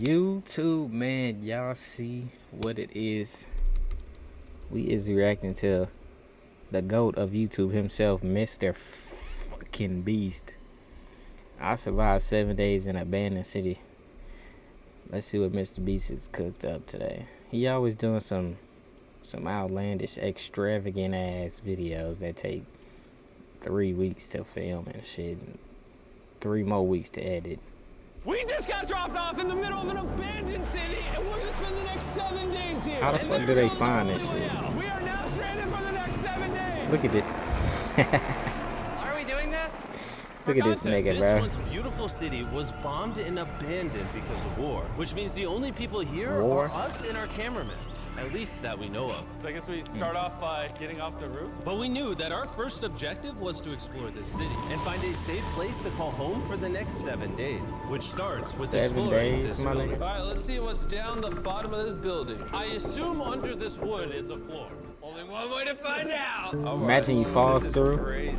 YouTube, man, y'all see what it is. We is reacting to the GOAT of YouTube himself, MrBeast. I survived 7 days in an abandoned city. Let's see what MrBeast has cooked up today. He always doing some outlandish, extravagant ass videos that take 3 weeks to film and shit, and 3 more weeks to edit. We just got dropped off in the middle of an abandoned city, and we're gonna spend the next 7 days here. How the fuck do they find this shit? We are now stranded for the next 7 days. Look at it. Why are we doing this? Look at this nigga, bro. This once beautiful city was bombed and abandoned because of war, which means the only people here are us and our cameraman. At least that we know of. So I guess we start off by getting off the roof. But we knew that our first objective was to explore this city and find a safe place to call home for the next 7 days, which starts with 7 exploring days, this my building. nigga. All right, let's see what's down the bottom of this building. I assume under this wood is a floor. Only one way to find out. Imagine he falls through. Crazy.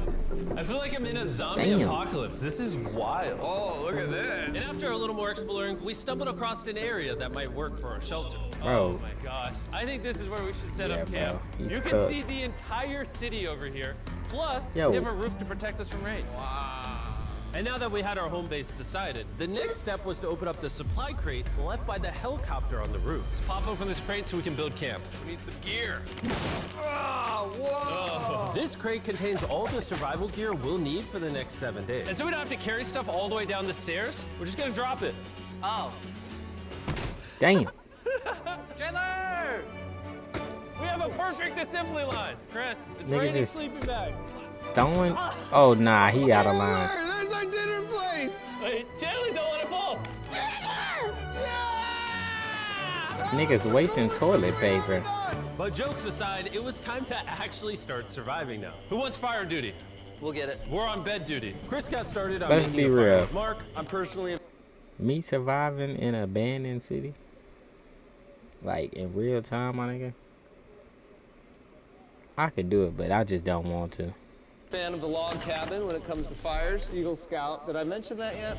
I feel like I'm in a zombie apocalypse. This is wild. Oh, look at this. And after a little more exploring, we stumbled across an area that might work for our shelter. Bro. Oh my gosh. I think this is where we should set up camp. Bro, You can see the entire city over here. Plus, we have a roof to protect us from rain. Wow. And now that we had our home base decided, the next step was to open up the supply crate left by the helicopter on the roof. Let's pop open this crate so we can build camp. We need some gear. Oh, whoa. This crate contains all the survival gear we'll need for the next 7 days. And so we don't have to carry stuff all the way down the stairs. We're just gonna drop it. Oh. Damn. Chandler! We have a perfect assembly line. Chris, it's Nigga raining just- sleeping bags. Throwing. Oh nah, he out of line. There's our dinner plate. Wait, Chandler, don't let it fall. Niggas wasting toilet paper. But jokes aside, it was time to actually start surviving now. Who wants fire duty? We'll get it. We're on bed duty. Chris got started on Let's making be a fire real. with Mark. I'm personally Me surviving in an abandoned city, like in real time, my nigga. I could do it, but I just don't want to. Fan of the log cabin when it comes to fires. Eagle Scout. Did I mention that yet?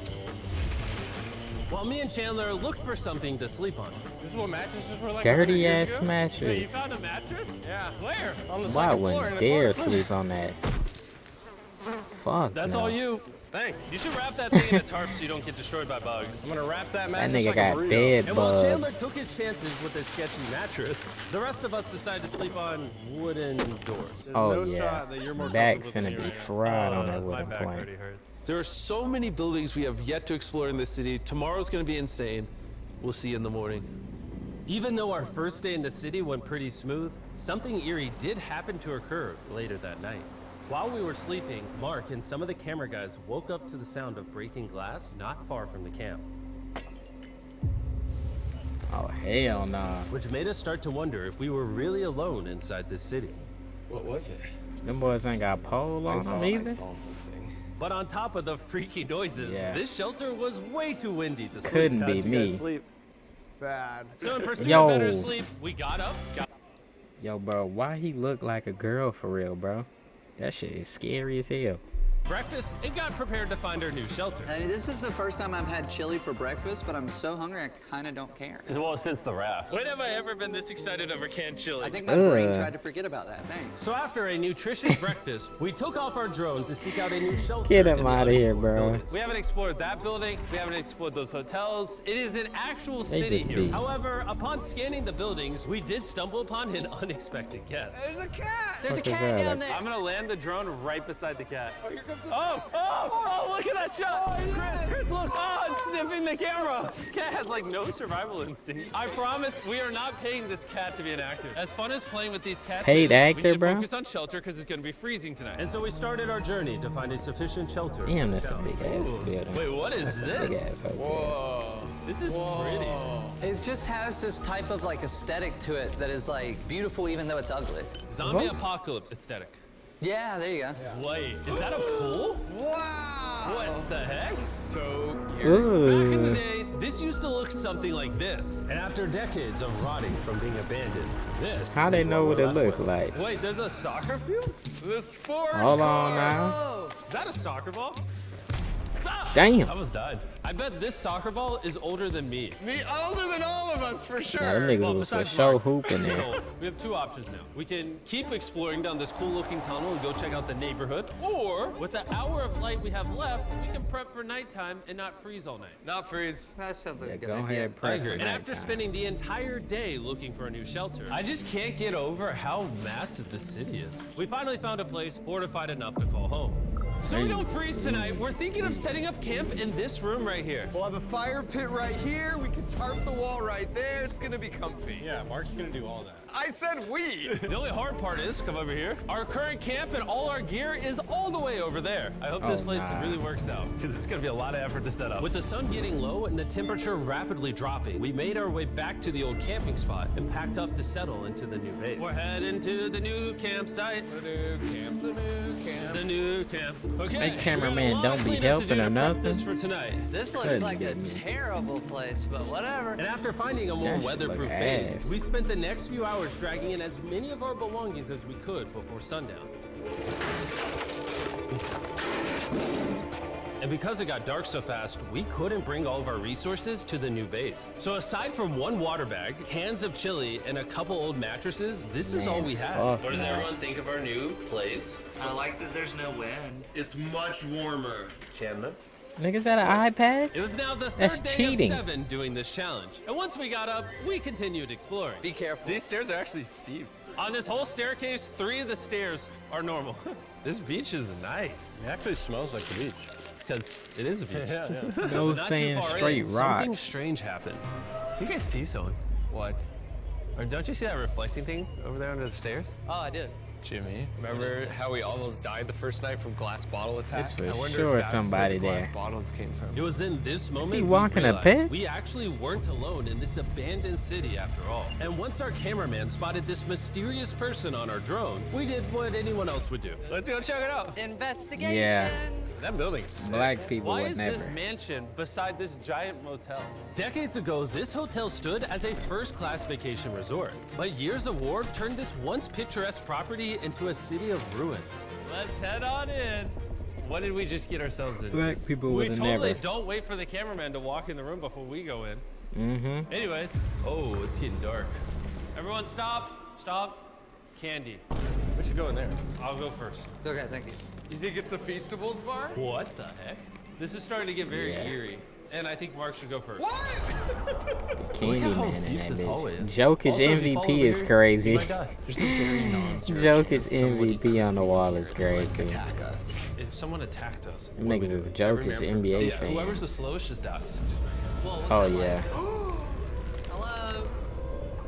While me and Chandler looked for something to sleep on. This is what mattresses were like. Dirty ass Yeah, you mattress. found a mattress? Yeah. Where? On the Why second floor in wouldn't a dare corner. sleep on that? Fuck. That's no. all you. Thanks. You should wrap that thing in a tarp so you don't get destroyed by bugs. I'm gonna wrap that That mattress nigga like got a burrito. bed And while Chandler bugs. took his chances with his sketchy mattress, the rest of us decided to sleep on wooden doors. Oh no yeah, shot that you're more back comfortable than finna me be right now. fried on that My wooden back plank. already hurts. There are so many buildings we have yet to explore in this city. Tomorrow's gonna be insane. We'll see you in the morning. Even though our first day in the city went pretty smooth, something eerie did happen to occur later that night. While we were sleeping, Mark and some of the camera guys woke up to the sound of breaking glass not far from the camp, Oh hell nah. which made us start to wonder if we were really alone inside this city. What was it? Them boys ain't got pole on them either. saw something. But on top of the freaky noises, Yeah. this shelter was way too windy to sleep. Couldn't be me. Sleep. Bad. So in pursuit Yo. of better sleep, we got up, Yo, bro, why he look like a girl for real, bro? That shit is scary as hell. breakfast, and got prepared to find our new shelter. I mean, this is the first time I've had chili for breakfast, but I'm so hungry I kind of don't care. Well, since the raft. When have I ever been this excited over canned chili? I think my brain tried to forget about that. Thanks. So after a nutritious breakfast, we took off our drone to seek out a new shelter. Get him in the outta here, unexplored bro. buildings. We haven't explored that building. We haven't explored those hotels. It is an actual They city just here. be. However, upon scanning the buildings, we did stumble upon an unexpected guest. There's a cat. There's a What is cat that? down there. I'm gonna land the drone right beside the cat. Oh, look at that shot. Chris, look. Oh, it's sniffing the camera. This cat has like no survival instinct. I promise we are not paying this cat to be an actor. As fun as playing with these cats Paid is, actor, we need to bro? focus on shelter because it's gonna be freezing tonight. And so we started our journey to find a sufficient shelter. Damn, for the that's a challenge. big ass building. Wait, what is Big this? ass hotel. Whoa. This is pretty. It just has this type of like aesthetic to it that is like beautiful even though it's ugly. Zombie What? apocalypse aesthetic. Yeah, there you go. Wait, is that a pool? Wow. What the heck? So Back in the Ooh. day, this used to look something like this. And after decades of rotting from being abandoned, this How they is know what what it we're look left like? Wait, there's a soccer field? the sport. Hold on now. with. Is that a soccer ball? Ah! Damn. I almost died. I bet this soccer ball is older than me. Me older than all of us, for sure. Nah, them niggas was for besides sure Mark, hooping he's there. old. We have two options now. We can keep exploring down this cool looking tunnel and go check out the neighborhood. Or, with the hour of light we have left, we can prep for nighttime and not freeze all night. Not freeze. That sounds like Yeah, a good go idea. ahead, prep for And After nighttime. spending the entire day looking for a new shelter, I just can't get over how massive this city is. we finally found a place fortified enough to call home. So we don't freeze tonight, we're thinking of setting up camp in this room right here. We'll have a fire pit right here. We can tarp the wall right there. It's gonna be comfy. Yeah, Mark's gonna do all that. I said we. The only hard part is, come over here, our current camp and all our gear is all the way over there. I hope this Oh, place nah. really works out, because it's gonna be a lot of effort to set up. With the sun getting low and the temperature rapidly dropping, we made our way back to the old camping spot and packed up to settle into the new base. We're heading to the new campsite. The new camp. The new camp. The new camp. Okay. That cameraman we got a lot don't of be cleanup to helping do to or prep nothing. This for tonight. This looks Couldn't like a get me. terrible place, but whatever. And after finding a more That shit weatherproof look base, ass. we spent the next few hours dragging in as many of our belongings as we could before sundown. And because it got dark so fast, we couldn't bring all of our resources to the new base. So aside from one water bag, cans of chili, and a couple old mattresses, this is all we had. fuck What does no. everyone think of our new place? I like that there's no wind. It's much warmer. Chandler? Niggas had an iPad? It was now the That's third day cheating. of 7 doing this challenge. And once we got up, we continued exploring. Be careful. These stairs are actually steep. On this whole staircase, 3 of the stairs are normal. This beach is nice. It actually smells like the beach. It's because it is a beach. No Not saying too far straight in, something rocks. strange happened. You guys see someone? What? Or don't you see that reflecting thing over there under the stairs? Oh, I did. Jimmy, remember how we almost died the first night from glass bottle attack? It's for I wonder sure if that's somebody where the glass there. bottles came from. It was in this moment he we walking a realized pit? we actually weren't alone in this abandoned city after all. And once our cameraman spotted this mysterious person on our drone, we did what anyone else would do. Let's go check it out. Investigation. Yeah. That building's sick. Black people Why would is never. this mansion beside this giant motel? Decades ago, this hotel stood as a first-class vacation resort. But years of war turned this once picturesque property into a city of ruins. Let's head on in. What did we just get ourselves into? Black people We would totally never. don't wait for the cameraman to walk in the room before we go in. Mm-hmm. Anyways, oh, it's getting dark. Everyone stop, stop. Candy. We should go in there. I'll go first. Okay, thank you. You think it's a Feastables bar? What the heck? This is starting to get very eerie. And I think Mark should go first. Candy how man in deep that this hallway bitch. is. Jokic Also, if you fall over MVP is here, crazy. you might die. There's a very non-zero Jokic MVP on the wall is crazy. attack us. If someone attacked us, Them what would niggas we is do? Every Jokic man for NBA himself. fan. Whoever's the slowest just dies. Whoa, what's Oh that like? yeah. Hello.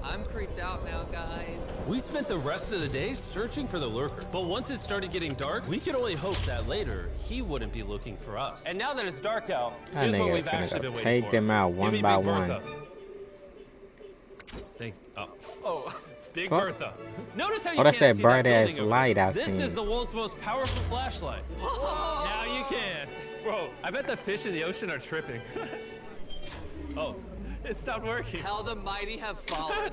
I'm creeped out now, guys. We spent the rest of the day searching for the lurker. But once it started getting dark, we could only hope that later he wouldn't be looking for us. And now that it's dark out, That here's what nigga we've finna actually go been waiting take for. them out Give one me by Big one. Bertha. Oh, Big Fuck. Bertha. Notice how you Oh, that's can't that see bright ass building over light there. I This seen. is the world's most powerful flashlight. Now you can. Bro, I bet the fish in the ocean are tripping. Oh, it stopped working. How the mighty have fallen.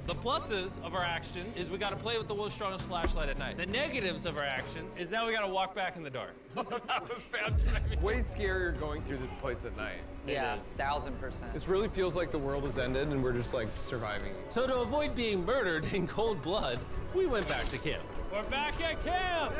The pluses of our actions is we gotta play with the world's strongest flashlight at night. The negatives of our actions is now we gotta walk back in the dark. that was bad timing. Way scarier going through this place at night. Yeah, is. 1000%. This really feels like the world has ended and we're just like surviving. So to avoid being murdered in cold blood, we went back to camp. We're back at camp!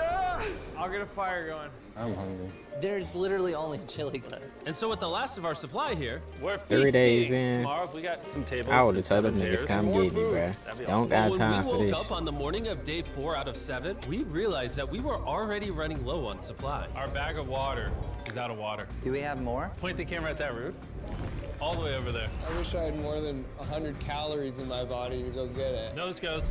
I'll get a fire going. I'm hungry. There's literally only chili left. And so with the last of our supply here, We're 3 days feasting. in. Tomorrow, if we got some tables. I would and have told them 7 niggas chairs. come More get me, food. bruh. That'd be Don't awesome. got when time we for woke this. up on the morning of day 4 out of 7, we realized that we were already running low on supplies. Our bag of water is out of water. Do we have more? Point the camera at that roof. All the way over there. I wish I had more than 100 calories in my body to go get it. Nose goes.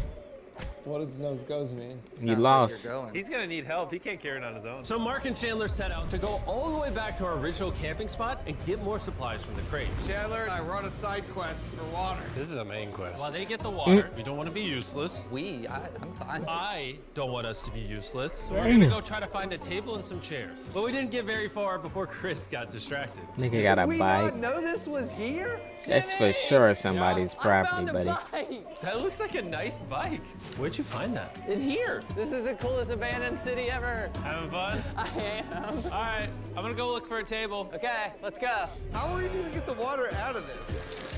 What does nose goes mean? You Sounds like lost. you're going. He's gonna need help. He can't carry it on his own. So Mark and Chandler set out to go all the way back to our original camping spot and get more supplies from the crate. Chandler, I run a side quest for water. This is a main quest. While they get the water, we don't want to be useless. I'm fine. I don't want us to be useless. So we're gonna go try to find a table and some chairs. But we didn't get very far before Chris got distracted. Nigga got a bike. know this was here? That's for sure somebody's property, buddy. That looks like a nice bike. Which Where'd you find that? In here. This is the coolest abandoned city ever. Having fun? I am. All right, I'm gonna go look for a table. Okay, let's go. How are we gonna get the water out of this?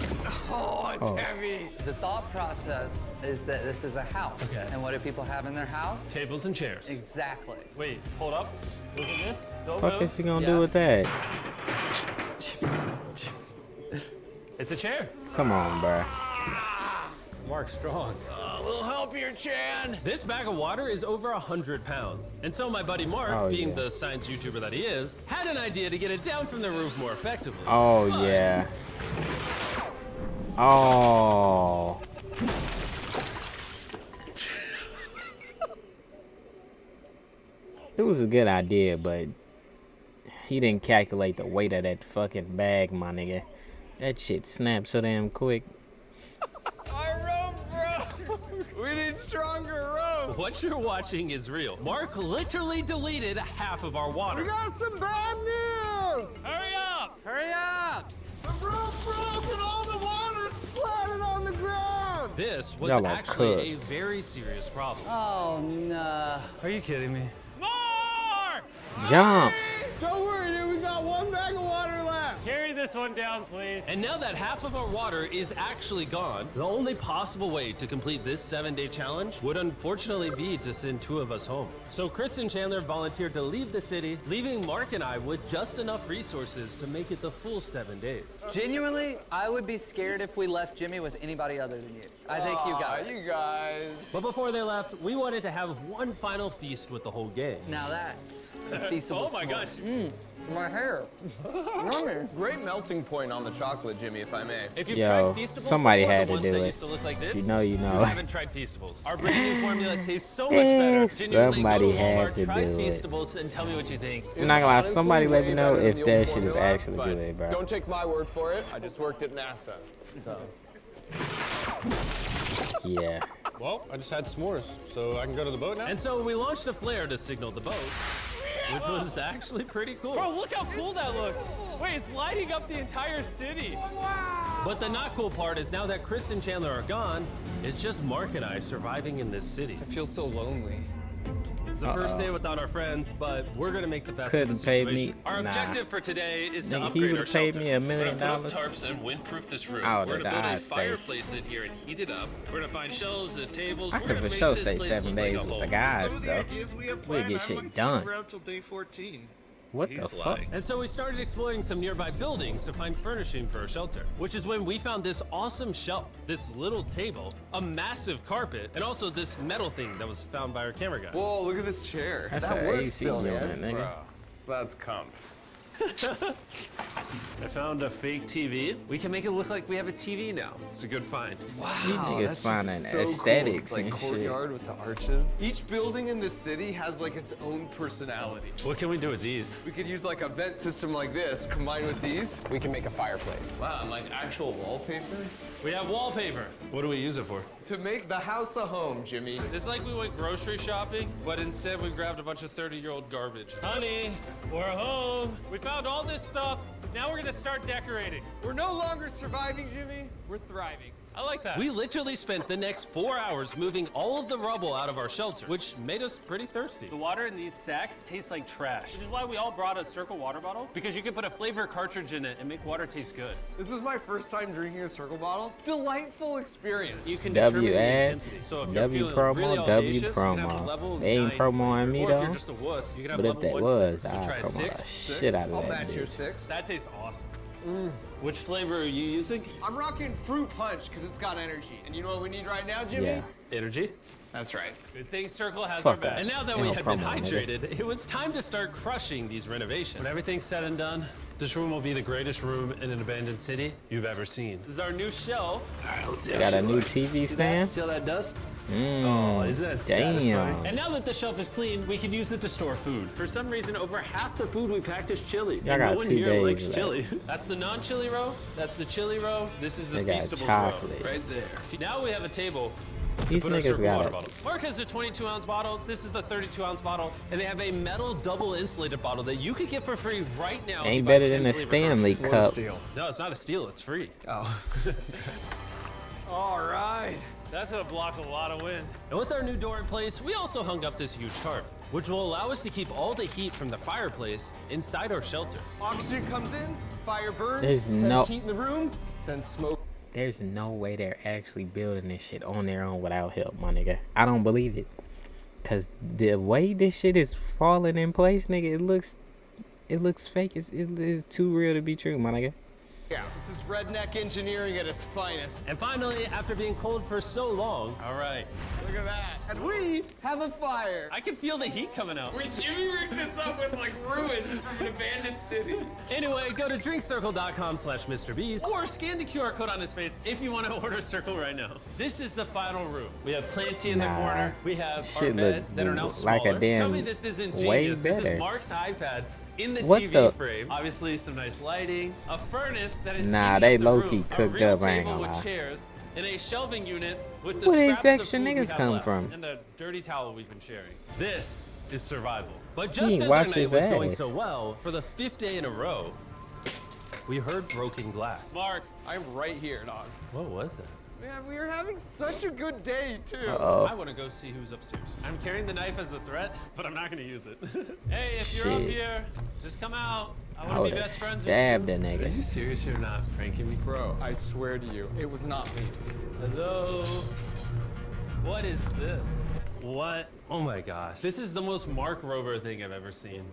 Oh, it's heavy. The thought process is that this is a house. Okay. And what do people have in their house? Tables and chairs. Exactly. Wait, hold up. Look at this. Don't What move. is he gonna do with that? It's a chair. Come on, bro. Mark Strong. We'll help here, Chan. This bag of water is over 100 pounds. And so my buddy Mark, Oh, being yeah. the science YouTuber that he is, had an idea to get it down from the roof more effectively. Oh yeah. Oh. It was a good idea, but he didn't calculate the weight of that fucking bag, my nigga. That shit snapped so damn quick. Our rope broke. We need stronger rope. What you're watching is real. Mark literally deleted half of our water. Got some bad news. Hurry up! Hurry up! The rope broke and all the water splattered on the ground. This was Y'all are actually a cooked. very serious problem. Oh, no. Are you kidding me? More! Jump. Don't worry, dude. We got one bag of water left. Carry this one down, please. And now that half of our water is actually gone, the only possible way to complete this 7-day challenge would unfortunately be to send 2 of us home. So Chris and Chandler volunteered to leave the city, leaving Mark and I with just enough resources to make it the full 7 days. Genuinely, I would be scared if we left Jimmy with anybody other than you. I think you got it. You guys. But before they left, we wanted to have one final feast with the whole gang. Now that's a feastable Oh my smell. gosh. My hair. Yummy. Great melting point on the chocolate, Jimmy, if I may. If you've Yo, tried Feastables somebody before, had the to ones do that it. used to look like this, You know, you know. you haven't tried Feastables. Our brand new formula tastes so much better. Eh, Genuinely, go to somebody had Walmart, to try do it. Feastables, and tell me what you think. I'm not gonna lie, Honestly, somebody let me way know better if than the that old shit is formula, actually but good, bro. Don't take my word for it. I just worked at NASA. So. Yeah. Well, I just had s'mores, so I can go to the boat now? And so we launched a flare to signal the boat, which was actually pretty cool. Bro, look how cool that looks. Wait, it's lighting up the entire city. But the not cool part is now that Chris and Chandler are gone, it's just Mark and I surviving in this city. I feel so lonely. It's the first day without our friends, but we're gonna make the best of the Couldn't pay situation. me. Our Nah. objective for today is to Nigga, he upgrade our would've paid shelter. me $1 million. We're gonna put up tarps and windproof this room. I We're would've gonna build a died steak. fireplace in here and heat it up. We're gonna find shelves and tables. I We're could gonna for make sure this stay place 7 look like days a with the home. guys, Some of the though. ideas we have We'll planned, get I shit might done. stick around till day 14. What the He's fuck? lying. And so we started exploring some nearby buildings to find furnishing for our shelter, which is when we found this awesome shelf, this little table, a massive carpet, and also this metal thing that was found by our camera guy. Whoa, look at this chair. That's that an works AC still, unit, man. nigga. That's comf. I found a fake TV. We can make it look like we have a TV now. It's a good find. These niggas finding aesthetics It's like and shit. courtyard with the arches. Each building in this city has like its own personality. What can we do with these? We could use like a vent system like this, combined with these. We can make a fireplace. Wow, and like actual wallpaper. We have wallpaper. What do we use it for? To make the house a home, Jimmy. It's like we went grocery shopping, but instead we grabbed a bunch of 30-year-old garbage. Honey, we're home. We found all this stuff. Now we're gonna start decorating. We're no longer surviving, Jimmy. We're thriving. I like that. We literally spent the next 4 hours moving all of the rubble out of our shelter, which made us pretty thirsty. The water in these sacks tastes like trash, which is why we all brought a Circle water bottle, because you can put a flavor cartridge in it and make water taste good. This is my first time drinking a Circle bottle. Delightful experience. You can W determine the ads, intensity. So if you're W feeling promo, really W audacious, you can have a promo. level They ain't 9 promoing me Or if though. you're just a wuss, you can have But if level that 1 was, flavor. I'd Try promo six. the shit out I'll of that match your bitch. 6. That tastes awesome. Which flavor are you using? I'm rocking fruit punch because it's got energy. And you know what we need right now, Jimmy? Yeah. Energy. That's right. Good thing Circle has Fuck our back. that. And now that Ain't we no have been promo, nigga. hydrated, it was time to start crushing these renovations. When everything's said and done, this room will be the greatest room in an abandoned city you've ever seen. This is our new shelf. All right, let's see They how got a she new looks. TV See that? stand? See all that dust? Mm, Oh, isn't that satisfying? damn. And now that the shelf is clean, we can use it to store food. For some reason, over half the food we packed is chili. Y'all And got no one 2 here days likes left. chili. That's the non-chili row. That's the chili row. This is the They got Feastables chocolate. row. Right there. Now we have a table. These Put our niggas Circle got water it. bottles. Mark has a 22-ounce bottle. This is the 32-ounce bottle, and they have a metal double insulated bottle that you could get for free right now. if you Ain't buy better 10 than a flavor Stanley cartridges. cup. No, it's not a steal. It's free. Oh. All right. That's gonna block a lot of wind. And with our new door in place, we also hung up this huge tarp, which will allow us to keep all the heat from the fireplace inside our shelter. Oxygen comes in, fire burns, There's sends no- heat in the room, sends smoke. There's no way they're actually building this shit on their own without help, my nigga. I don't believe it. Cause the way this shit is falling in place, nigga, it looks fake. It is too real to be true, my nigga. Yeah, this is redneck engineering at its finest. And finally, after being cold for so long, All right. Look at that. And we have a fire. I can feel the heat coming out. Wait, Jimmy rigged this up with like ruins from an abandoned city. anyway, go to drinkcircle.com/MrBeast. Or scan the QR code on his face if you want to order a circle right now. This is the final room. We have Planty in the Nah, corner. We have our shit beds look that are now like smaller. a damn Tell me this isn't way genius. This is better. Mark's iPad in the What TV the- frame. Obviously, some nice lighting, a furnace that is Nah, heating they up the low-key room, cooked a real up, I ain't table gonna with lie. chairs, and a shelving unit with the Where these scraps of extra food we niggas have come left, from? and a dirty towel we've been sharing. This is survival. But He just ain't as our washed night his was going ass. so well, for the 5th day in a row, we heard broken glass. Mark, I'm right here, dog. What was that? Man, we are having such a good day, too. Uh-oh. I want to go see who's upstairs. I'm carrying the knife as a threat, but I'm not going to use it. Hey, if you're up Shit. here, just come out. I I want to would be have best friends stabbed with that you. Are nigga. you serious? You're not pranking me? Bro, I swear to you, it was not me. Hello? What is this? What? Oh my gosh. This is the most Mark Rover thing I've ever seen.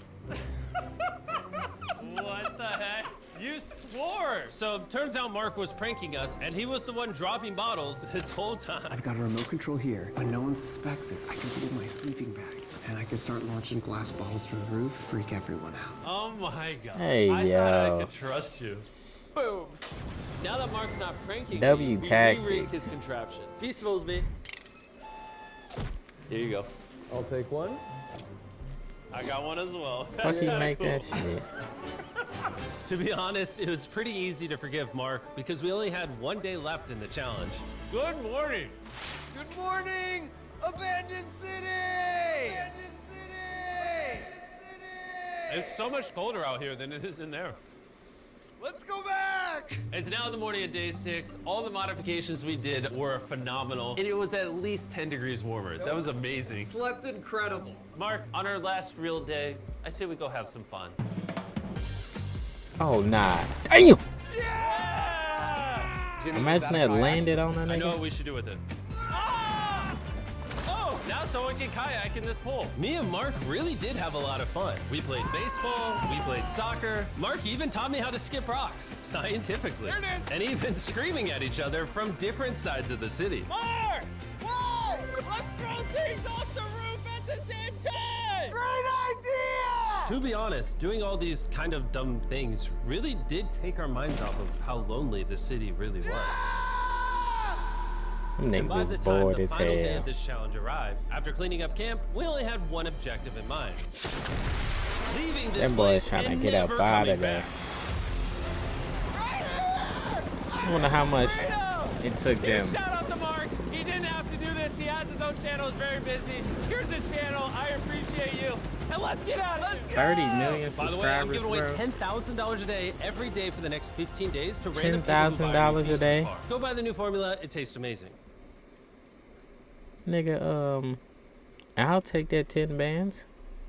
What the heck? You swore! So turns out Mark was pranking us, and he was the one dropping bottles this whole time. I've got a remote control here, but no one suspects it. I can put it in my sleeping bag, and I can start launching glass bottles from the roof, freak everyone out. Oh my god. Hey, I thought yo. I could trust you. Boom. Now that Mark's not pranking W me, we tactics. re-rigged his contraption. Feast fills me. Here you go. I'll take one. I got one as well. Fuck That's you kinda make cool. that shit. To be honest, it was pretty easy to forgive Mark because we only had 1 day left in the challenge. Good morning. Good morning, abandoned city! Abandoned city! It's so much colder out here than it is in there. Let's go back! It's now the morning of day 6. All the modifications we did were phenomenal, and it was at least 10 degrees warmer. That was amazing. Slept incredible. Mark, on our last real day, I say we go have some fun. Oh nah. Damn! Yeah! Jimmy, is Imagine a that kayak? landed on that I know nigga. what we should do with it. Ah! Oh, now someone can kayak in this pool. Me and Mark really did have a lot of fun. We played baseball, we played soccer. Mark even taught me how to skip rocks, scientifically. There it is. And even screaming at each other from different sides of the city. Mark! Whoa! Let's throw things off the roof at the same time! Great idea! To be honest, doing all these kind of dumb things really did take our minds off of how lonely the city really was. Them And by niggas the is time bored the as final day hell. of this challenge arrived, after cleaning up camp, we only had one objective in mind. Leaving this Them boys place tryna and get up never out coming of there. back. I wonder how much it took them. Shout out to Mark. He didn't have to do this. He has his own channel. He's very busy. Here's his channel. I appreciate you. And let's get out of here. 30 million By the way, I'm subscribers, giving away bro. $10,000 a day every day for the next 15 days to random people who buy $10,000 me a Feast day? Bar. Go buy the new formula. It tastes amazing. Nigga, I'll take that 10 bands.